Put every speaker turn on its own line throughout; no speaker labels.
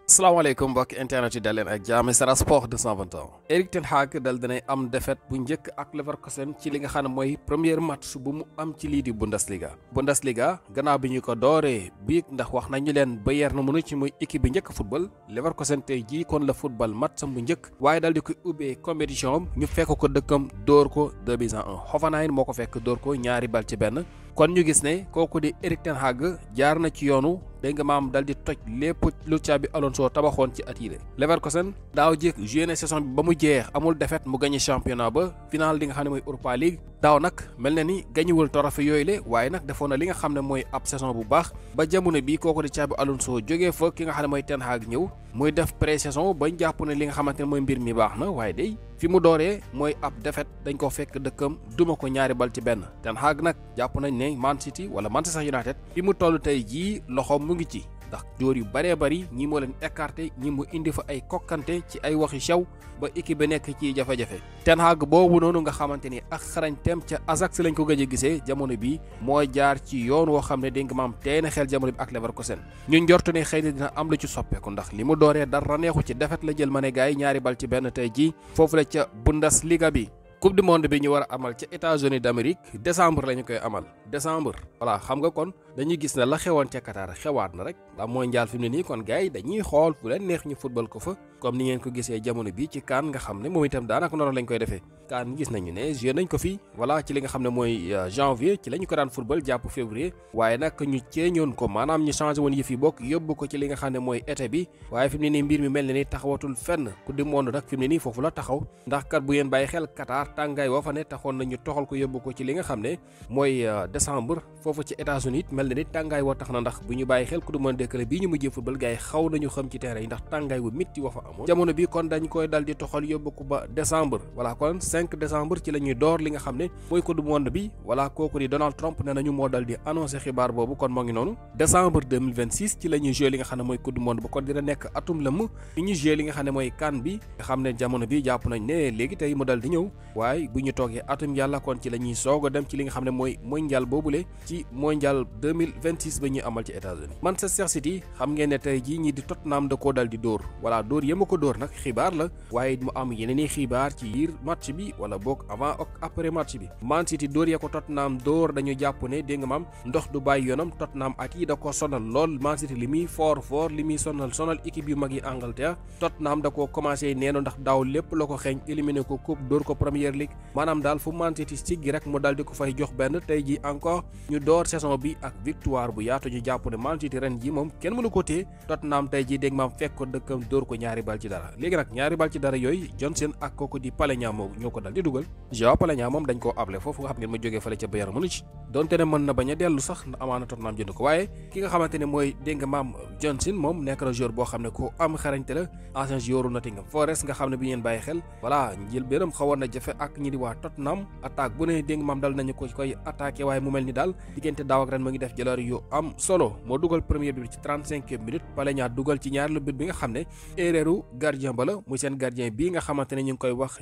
salaamaaleykum mbokk internet yi dal leen ak jaam Sen Sport 221 Erik ten Hag dal dinay am défaite bu njëkk ak Leverkusen ci li nga xam ne mooy premier match bu mu am ci lii di Bundesliga gannaaw bi ñu ko dooree biig ndax wax nañu leen Bayern Munich muy équipe bi njëkk football Leverkusen tey jii kon la football matcham bu njëkk waaye dal di koy ubbee compétition am ñu fekk ko dëkkam dóor ko 2-1 Hoffenheim moo ko fekk dóor ko 2-0 kon ñu gis ne kooku di Erik ten Hag jaar na ci yoonu dégg nga maam dal di toj lépp lu Xabi Alonso tabaxoon ci at yii Leverkusen daaw jéeg joué na saison bi ba mu jeex amul défaite mu gagné championnat ba final li nga xam ne mooy Europa League daaw nag mel na ni gañuwul trophée yooyu le waaye nag defoon na li nga xam ne mooy ab saison bu baax ba jamono bi kooku di Xabi Alonso jógee fa ki nga xam ne mooy Ten Hag ñëw muy def pré-saison bañ jàpp ne li nga xamante ne mooy mbir mi baax na waaye day fi mu dooree mooy ab défaite dañ ko fekk dëkkam duma ko 2-1 Ten Hag nag jàpp nañ ne Man City wala Manchester United fi mu toll tey jii loxoom mu ngi ci ndax jóor yu bëree bëri ñi moo leen écarté ñi mu indi fa ay kokkante ci ay waxi sew ba équipe bi nekk ci jafe-jafe Ten Hag boobu noonu nga xamante ni ak xarañteem ca Ajax lañ ko gëj a gisee jamono bi mooy jaar ci yoon woo xam ne dégg nga maam tey na xel jamono bi ak Leverkusen ñu njortu ne xëy na dina am lu ci soppeeku ndax li mu dooree dara neexu ci défaite la jël ma ne gars yi 2-1 tey jii foofu la ca Bundesliga bi coupe du monde bi ñu war a amal ca États-Unis d'Amérique décembre la ñu koy amal décembre voilà xam nga kon dañuy gis ne la xewoon ca Qatar xewaat na rek ndax mondial fi mu ne nii kon gars yi dañuy xool fu leen neex ñu football ko fa comme ni ngeen ko gisee jamono bi ci CAN nga xam ne moom itam daanaka noonu lañ koy defee CAN gis nañu ne joué nañ ko fi voilà ci li nga xam ne mooy janvier ci la ñu ko daan football jàpp février waaye nag ñu ceeñoon ko maanaam ñu changé woon yëf yi bokk yóbbu ko ci li nga xam ne mooy été bi waaye fi mu ne nii mbir mi mel ne ni taxawatul fenn coupe du monde nag fi mu ne nii foofu la taxaw ndax kat bu ngeen bàyyi xel Qatar tàngaay woo fa ne taxoon nañu toxal ko yóbbu ko ci li nga xam ne mooy décembre foofu ci États-Unis it mel na ni tàngaay woo tax na ndax bu ñu bàyyi xel coupe du monde décalé bii ñu mujjee football gars yi xaw nañu xam ci terrain yi ndax tàngaay wu métti woo fa amoon jamono bi kon dañ koy dal di toxal yóbbu ko ba décembre voilà kon 5 décembre ci la ñuy door li nga xam ne mooy coupe du monde bi voilà kooku di Donald Trump ne nañu moo dal di annoncé xibaar boobu kon moo ngi noonu décembre 2026 ci la ñuy joué li nga xam ne mooy coupe du monde ba kon dina nekk atum lëmm fi ñu joué li nga xam ne mooy CAN bi nga xam ne jamono bi jàpp nañ ne léegi tey mu dal di ñëw waaye bu ñu toogee atum yàlla kon ci la ñuy soog a dem ci li nga xam ne mooy mondial boobule ci mondial 2026 ba ñuy amal ci États-Unis Manchester City xam ngeen ne tey jii ñi di Tottenham da koo dal di dóor voilà dóor yema ko dóor nag xibaar la waaye mu am yeneen i xibaar ci biir match bi wala boog avant ak après match bi Man City dóor ya ko Tottenham dóor dañu jàpp ne dégg nga maam ndox du bàyyi yoonam Tottenham at yi da ko sonal lool Man City li muy fort li muy sonal équipe yu mag yi Angleterre Tottenham da koo commencé neenu ndax daaw lépp la ko xeeñ éliminé ko coupe dóor ko Premier League maanaam daal fu Man City siggi rek mu dal di ko fay jox benn tey ji encore ñu door saison bi ak victoire bu yaatu ñu jàpp ne Man City ren ji moom kenn mënu ko téye Tottenham tey ji dégg maam fekk ko dëkkam dóor ko 2-0 léegi nag 2-0 yooyu Johnson ak kooku di Palhinha moo ñoo ko dal di dugal Joao Palhinha moom dañ koo able foofu nga xam ne ma jógee fële ca Bayern Munich donte ne mën na bañ a dellu sax amaana Tottenham jënd ko waaye ki nga xamante ne mooy dégg nga maam Johnson moom nekk na joueur boo xam ne ku am xarañte la ancien joueur Nottingham Forest nga xam ne bi ngeen bàyyi xel voilà njël béram xawoon na jafe ak ñi di waa Tottenham attaque bu ne dégg nga maam dal nañu ko koy attaqué waaye mu mel ni daal diggante daaw ak ren mu ngi def jëlaar yu am solo moo dugal premier but ci 35e minute Palhinha dugal ci ñaareelu but bi nga xam ne erreuru gardien ba la muy seen gardien bii nga xamante ne ñu ngi koy wax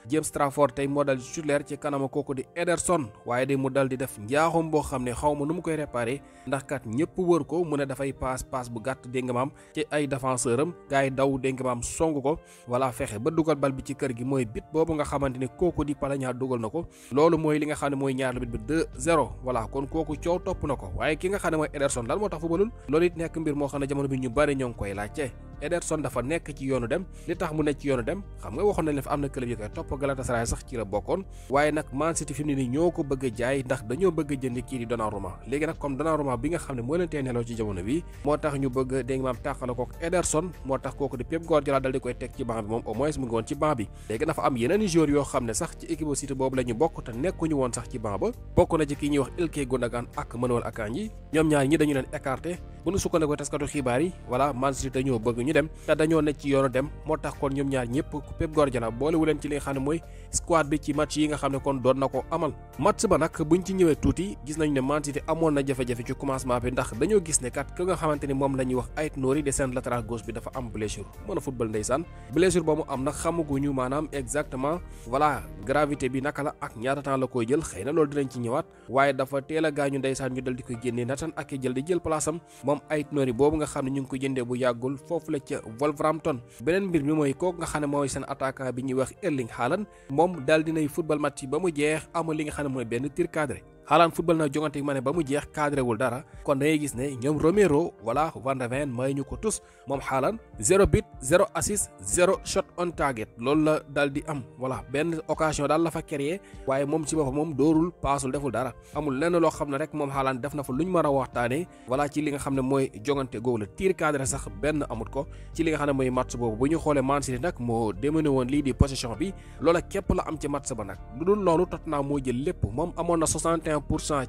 James Trafford tey moo dal di titulaire ci kanama kooku di Ederson waaye de mu dal di def njaaxum boo xam ne xaw ma nu mu koy réparé ndax kat ñëpp wër ko mu ne dafay paas bu gàtt dégg nga maam ci ay défenseur am gars yi daw dégg nga maam song ko voilà fexe ba dugal bal bi ci kër gi mooy bit boobu nga xamante ne kooku di Palhinha dugal na ko loolu mooy li nga xam ne mooy ñaareelu bit bi 2-0 voilà kon kooku coow topp na ko waaye ki nga xam ne mooy Ederson daal moo tax footballul loolu it nekk mbir moo xam ne jamono bi ñu bari ñoo ngi koy laajte Ederson dafa nekk ci yoonu dem li tax mu nekk ci yoonu dem xam nga waxoon nañ la fi am na club yi koy topp Galatasaray sax ci la bokkoon waaye nag Man City fi mu ne nii ñoo ko bëgg a jaay ndax dañoo bëgg a jënd kii di Donnarumma léegi nag comme Donnarumma bi nga xam ne moo leen tee neloo ci jamono bi moo tax ñu bëgg dégg nga maam tàqale kook Ederson moo tax kooku di Pep Guardiola dal di koy teg ci banc bi moom au moins mu ngi woon ci banc bi léegi dafa am yeneen joueurs yoo xam ne sax ci équipe City boobu la ñu bokk te nekkuñu woon sax ci banc ba bokk na ci kii ñuy wax Ilkay Gundogan ak Manuel Akanji ñoom ñaar ñi dañu leen écarté bu ñu sukkandikoo taskatu xibaar yi voilà Man City dañoo bëgg ñu dem te dañoo nekk ci yoonu dem moo tax kon ñoom ñaar ñëpp Pep Guardiola boolewu leen ci li nga xam ne mooy squad bi ci match yi nga xam ne kon doon na ko amal match ba nag buñ ci ñëwee tuuti gis nañu ne Man City amoon na jafe-jafe ci commencement bi ndax dañoo gis ne kat ki nga xamante ni moom la ñuy wax Ait Nouri de seen latéral gauche bi dafa am blessure mën a football ndeysaan blessure ba mu am nag xamaguñu maanaam exactement voilà gravité bi naka la ak ñaata temps la koy jël xëy na loolu dinañ ci ñëwaat waaye dafa teel a gaañu ndeysaan ñu dal di koy génnee Nathan Ake jël di jël place am moom moom Aït-Nouri boobu nga xam ne ñu ngi ko jëndee bu yàggul foofu la ca Wolverhampton. beneen mbir mi mooy kooku nga xam ne mooy seen attaquant bi ñuy wax Erling Haaland moom daal dinay football match yi ba mu jeex amul li nga xam ne mooy benn tir cadré. Haaland football na jongante ma ne ba mu jeex cadré wul dara kon da ngay gis ne ñoom Romero wala Van de Ven may ñu ko tus moom Haaland 0 but 0 assist 0 shot on target loolu la daal di am voilà benn occasion daal la fa créé waaye moom ci boppam moom dóorul paasul deful dara amul lenn loo xam ne rek moom Haaland def na fa lu ñu mën a waxtaanee voilà ci li nga xam ne mooy jongante googu la tir cadré sax benn amut ko ci li nga xam ne mooy match boobu bu ñu xoolee Man City nag moo démené woon lii di possession bi loola képp la am ci match ba nag lu dul loolu Tottenham moo jël lépp moom amoon na 61%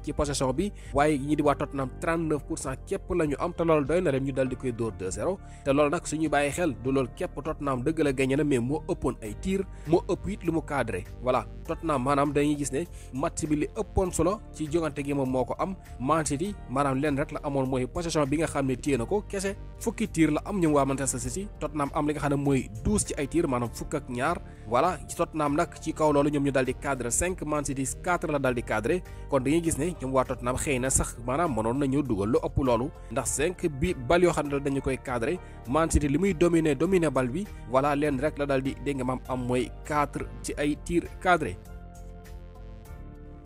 ci possession bi waaye ñi di waa Tottenham 39% képp la ñu am te loolu doy na leen ñu dal di koy dóor 2-0 te loolu nag suñu bàyyi xel du loolu képp Tottenham dëgg la gagné na mais moo ëppoon ay tir moo ëpp it lu mu cadré voilà Tottenham maanaam dañuy gis ne match bi li ëppoon solo ci jogante gi moom moo ko am Man City maanaam leen rek la amoon mooy possession bi nga xam ne téye na ko kese fukki tir la am ñoom waa Manchester City Tottenham am li nga xam ne mooy 12 ci ay tir maanaam fukk ak ñaar voilà Tottenham nag ci kaw loolu ñoom ñu dal di cadré 5 Man City 4 la dal di cadré kon dañuy gis ne ñoom waa Tottenham xëy na sax maanaam mënoon nañu dugal lu ëpp loolu ndax 5 bi bal yoo xam ne dañu koy cadré Man City li muy dominer bal bi voilà leen rek la dal di dégg nga maam am mooy 4 ci ay tir cadré.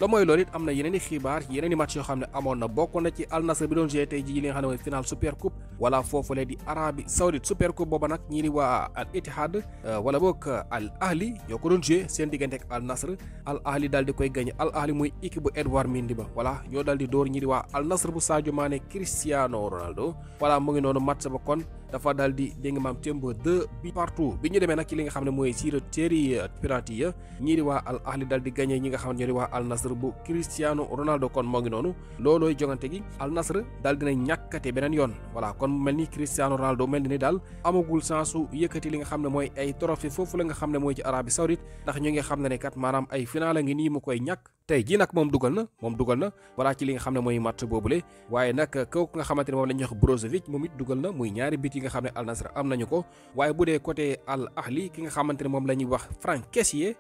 la mooy loolu it am na yeneen i xibaar yeneen i match yoo xam ne amoon na bokk na ci Al Nassr bi doon joué tey jii li nga xam ne mooy final super coupe wala foofule di Arabie Saoudite super coupe booba nag ñii di waa Al Ittihad wala boog Al Ahli ñoo ko doon joué seen diggante ak Al Nassr Al Ahli daal di koy gagné Al Ahli muy équipe bu Edouard Mendy ba voilà ñoo daal di dóor ñii di waa Al Nassr bu Sadio Mané Cristiano Ronaldo voilà mu ngi noonu match ba kon dafa daal di dégg nga maam tembo 2 bi partout bi ñu demee nag ci li nga xam ne mooy série penalty ya ñii di waa Al Ahli daal di gagné ñi nga xam ne ñoo di waa Al Nassr bu Cristiano Ronaldo kon moo ngi noonu loolooy jogante gi Al Nassr daal dina ñàkkate beneen yoon voilà kon mel ni Cristiano Ronaldo mel ni daal amagul sensu yëkkati li nga xam ne mooy ay trophée foofu la nga xam ne mooy ci Arabie Saoudite ndax ñu ngi xam ne kat maanaam ay final a ngi nii mu koy ñàkk tey jii nag moom dugal na voilà ci li nga xam ne mooy match boobule waaye nag kooku nga xamante ne moom la ñuy wax Brozovic moom it dugal na muy ñaari bit yi nga xam ne Al Nassr am nañu ko waaye bu dee côté Al Ahli ki nga xamante ne moom la ñuy wax Franck Kessié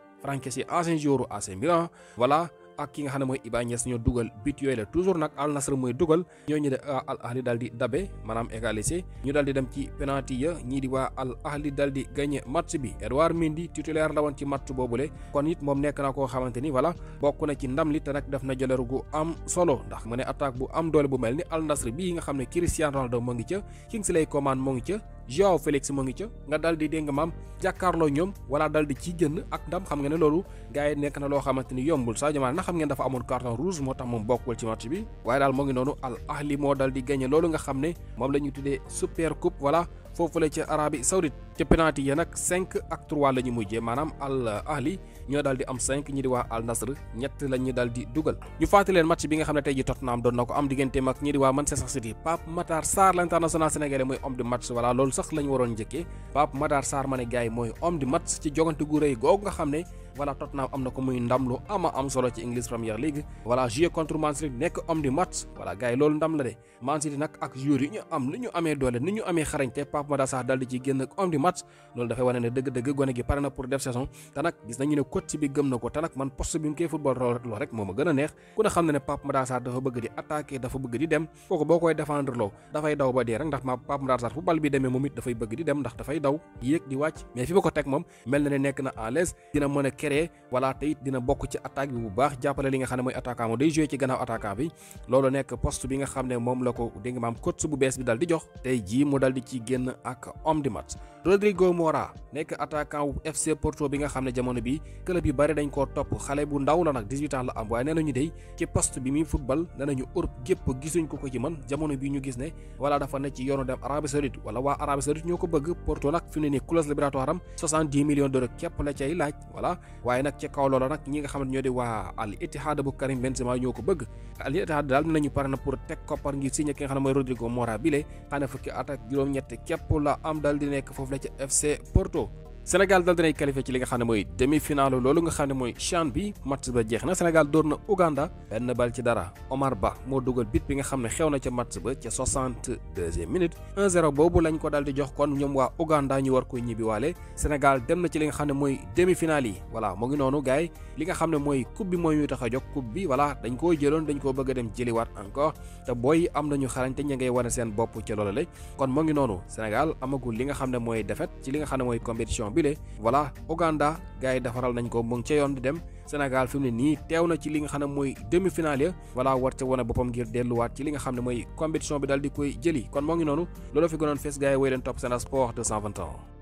ancien joueur AC Milan voilà ak ki nga xam ne mooy Ibanez ñoo dugal bit yooyu la toujours nag Al Nassr mooy dugal ñooñu de Al Ahli daal di dabe maanaam égalisé ñu daal di dem ci penalty ya ñii di waa Al Ahli daal di gagné match bi Edouard Mendy titulaire la woon ci match boobule kon it moom nekk na koo xamante ni voilà bokk na ci ndam li te nag def na jëleer gu am solo ndax mu ne attaque bu am doole bu mel ni Al Nassr bii nga xam ne Cristiano Ronaldo moo ngi ca Kingsley Coman moo ngi ca Joao Félix moo ngi ca nga dal di dégg nga maam jàkkaarloo ñoom wala dal di ci génn ak ndam xam nga ne loolu gars yi nekk na loo xamante ni yombul Sadio Mané na xam ngeen dafa amoon carton rouge moo tax moom bokkul ci match bi waaye daal moo ngi noonu Al Ahli moo dal di gagné loolu nga xam ne moom la ñuy tuddee super coupe voilà foofu la ci Arabie Saoudite ca penalty ya nag 5 ak 3 la ñu mujjee maanaam Al Ahli ñoo daal di am 5 ñi di waa Al Nassr ñett la ñu daal di dugal ñu fàttali leen match bi nga xam ne tey ji Tottenham doon na ko am digganteem ak ñi di waa Manchester City Pape Matar Sarr l'international sénégalais mooy homme du match voilà loolu sax la ñu waroon njëkkee Pape Matar Sarr ma ne gars yi mooy homme du match ci jogante gu rëy googu nga xam ne voilà Tottenham am na ko muy ndam lu am solo ci English Premier League voilà joué contre Man City nekk homme du match voilà gars yi loolu ndam la de Man City nag ak joueurs yi ñu am ni ñu amee doole ni ñu amee xarañte Pape Matar Sarr daal di ci génn ak homme du match loolu dafay wane ne dëgg-dëgg gone gi pare na pour def saison te nag gis nañu ne coach bi gëm na ko te nag man poste bi mu koy football loolu rek moo ma gën a neex ku ne xam ne ne Pape Matar Sarr dafa bëgg di attaquer dafa bëgg di dem kooku boo koy défendre loo dafay daw ba dee rek ndax Pape Matar Sarr fu bal bi demee moom it dafay bëgg di dem ndax dafay daw yéeg di wàcc mais fi ba ko teg moom mel na ne nekk na à l'aise dina mën a créer voilà te it dina bokk ci attaque bi bu baax jàppale li nga xam ne mooy attaquant mo day jouer ci gannaaw attaquant bi loolu nekk poste bi nga xam ne moom la ko dégg nga maam coach bu bees bi dal di jox tey jii mu dal di ci génn ak homme du match Rodrigo Mora nekk attaquant wu FC Porto bi nga xam ne jamono bi club yi bari dañ koo topp xale bu ndaw la nag 18 ans la am waaye nee nañu dey ci poste bi muy football nee nañu Europe gépp gisuñ ko ci man jamono bi ñu gis ne voilà dafa ne ci yoonu dem Arabie Saoudite wala waa Arabie Saoudite ñoo ko bëgg Porto nag fi mu ne nii clause libératoire am 70 millions d'euros képp la cay laaj voilà waaye nag ci kaw loolu nag ñi nga xam ne ñoo di waa Al Ittihad bu Karim Benzema ñoo ko bëgg Al Ittihad daal dinañu pare na pour teg koppar ngir signé ki nga xam ne mooy Rodrigo Mora bile xanaa fukki at ak juróom-ñett képp la am daal di nekk foofu la ci FC Porto Sénégal dal dinay qualifié ci li nga xam ne mooy demi-finale loolu nga xam ne mooy CHAN bi match ba jeex na Sénégal dóor na Ouganda benn bal ci dara Omar Ba moo dugal bit bi nga xam ne xew na ca match ba ca 62e minute 1-0 boobu lañ ko dal di jox kon ñoom waa Ouganda ñu war koy ñibbiwaale Sénégal dem na ci li nga xam ne mooy demi-finale yi voilà mu ngi noonu gars yi li nga xam ne mooy coupe bi mooy ñu tax a jóg coupe bi voilà dañ koo jëloon dañ koo bëgg a dem jëliwaat encore te booy am nañu xarañ te ña ngay wane seen bopp ca loola la kon mu ngi noonu Sénégal amagul li nga xam ne mooy défaite ci li nga xam ne mooy compétition bi le voilà Ouganda gars yi defaral nañ ko mu ngi ca yoon di dem Sénégal fi mu ne nii teew na ci li nga xam ne mooy demi-finale ya voilà war ca wane boppam ngir delluwaat ci li nga xam ne mooy compétition bi daal di koy jëli kon moo ngi noonu loolu fi gënoon fees gars yi woy leen topp Sen Sport 221